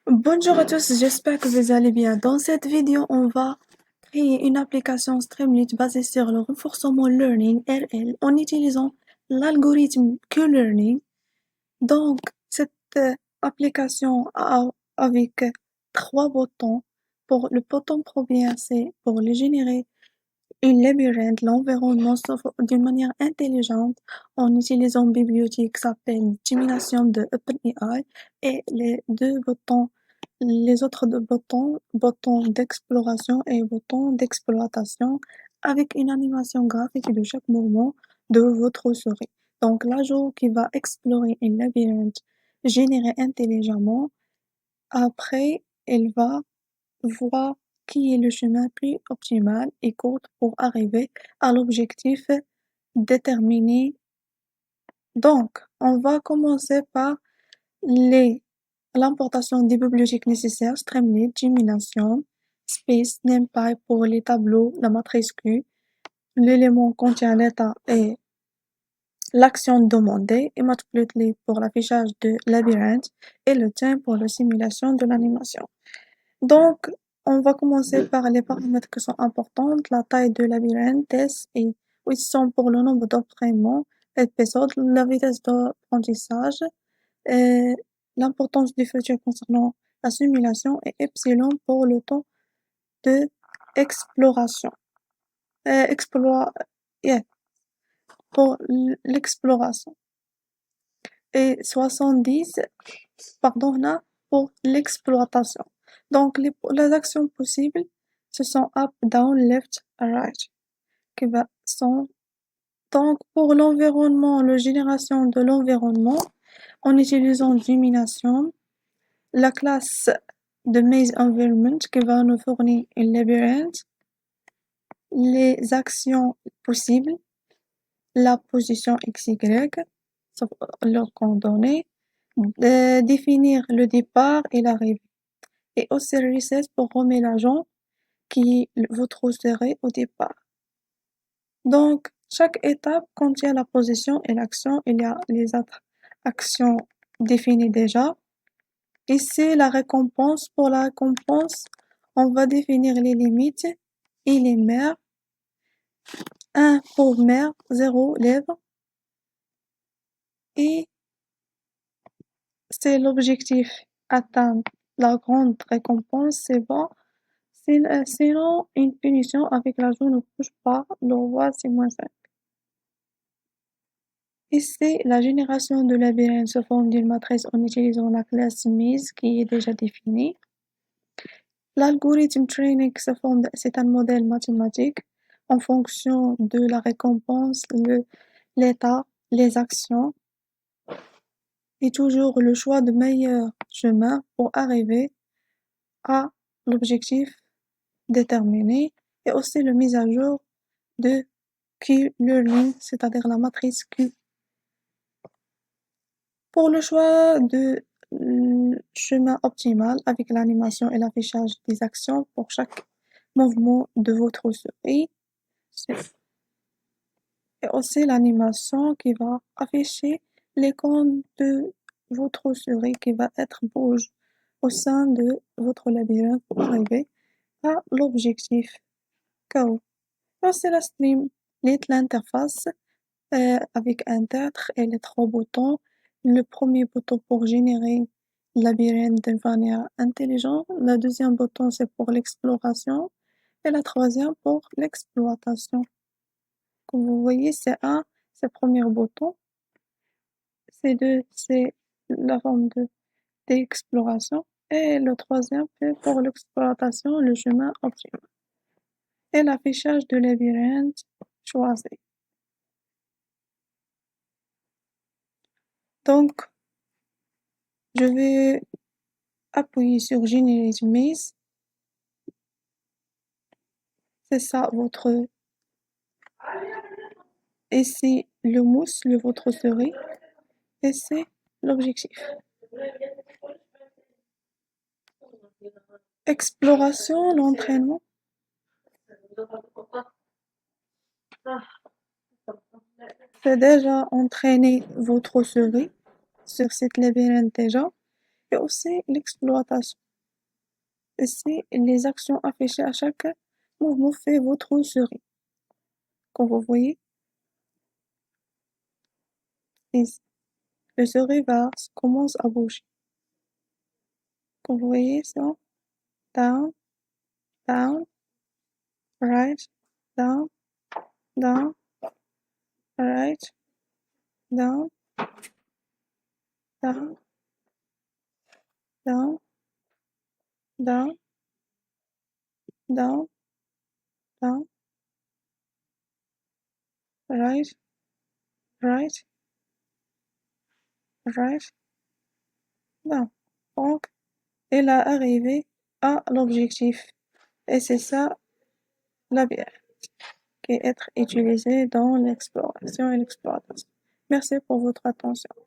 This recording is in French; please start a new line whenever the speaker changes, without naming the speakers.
Bonjour à tous, j'espère que vous allez bien. Dans cette vidéo, on va créer une application Streamlit basée sur le renforcement Learning RL en utilisant l'algorithme Q-Learning. Donc, cette application avec trois boutons. Pour le bouton premier, c'est pour le générer une labyrinthe, l'environnement s'offre d'une manière intelligente en utilisant une bibliothèque qui s'appelle Dimination de OpenAI et les autres deux boutons d'exploration et boutons d'exploitation avec une animation graphique de chaque mouvement de votre souris. Donc, l'ajout qui va explorer un labyrinthe généré intelligemment. Après, elle va voir qui est le chemin plus optimal et court pour arriver à l'objectif déterminé. Donc, on va commencer par l'importation des bibliothèques nécessaires, Streamlit, Gemination, Space, NumPy pour les tableaux, la matrice Q. L'élément contient l'état et l'action demandée, et Matplotlib pour l'affichage de labyrinthe et le time pour la simulation de l'animation. Donc, on va commencer par les paramètres qui sont importants, la taille de labyrinthe, S et 800 pour le nombre d'entraînements, épisodes, la vitesse d'apprentissage, et l'importance du futur concernant la simulation et epsilon pour le temps de exploration. Yeah, pour l'exploration. Et 70, pardon, là, pour l'exploitation. Donc, les actions possibles, ce sont up, down, left, right, sont donc pour l'environnement, la génération de l'environnement, en utilisant Dimination, la classe de Maze Environment qui va nous fournir un labyrinthe, les actions possibles, la position XY, sauf leurs coordonnées, définir le départ et l'arrivée, et aussi reset pour remettre l'agent qui vous trouverez au départ. Donc, chaque étape contient la position et l'action. Il y a les autres actions définies déjà. Ici, la récompense. Pour la récompense, on va définir les limites et les mères. 1 pour mère, 0 lèvres. Et c'est l'objectif, atteindre la grande récompense, c'est bon. Sinon, une punition avec l'ajout ne bouge pas, le roi c'est -5. Ici, la génération de labyrinthe se forme d'une matrice en utilisant la classe mise qui est déjà définie. L'algorithme training se forme, c'est un modèle mathématique en fonction de la récompense, l'état, les actions et toujours le choix de meilleur chemin pour arriver à l'objectif déterminé et aussi la mise à jour de Q-Learning, c'est-à-dire la matrice Q. Pour le choix de chemin optimal avec l'animation et l'affichage des actions pour chaque mouvement de votre souris, et aussi l'animation qui va afficher l'icône de votre souris qui va être bouge au sein de votre labyrinthe pour arriver à l'objectif KO. C'est la stream, l'interface avec un titre et les trois boutons. Le premier bouton pour générer le labyrinthe de manière intelligente. Le deuxième bouton, c'est pour l'exploration. Et la troisième pour l'exploitation. Comme vous voyez, c'est le premier bouton. C2, c'est la forme d'exploration. Et le troisième, c'est pour l'exploitation, le chemin optimal. Et l'affichage de labyrinthe choisi. Donc, je vais appuyer sur Generate Maze. C'est ça votre. Et c'est le mousse, votre souris. Et c'est l'objectif. Exploration, l'entraînement. C'est déjà entraîner votre souris sur cette labyrinthe déjà. fait aussi l'exploitation. Ici, les actions affichées à chaque mouvement fait votre souris. Comme vous voyez, ici, le souris commence à bouger. Comme vous voyez, c'est down, down, right, down, down, right, down, down, down, down, down, down, right, right, right, down. Donc, elle a arrivé à l'objectif. Et c'est ça la bière qui est être utilisée dans l'exploration et l'exploitation. Merci pour votre attention.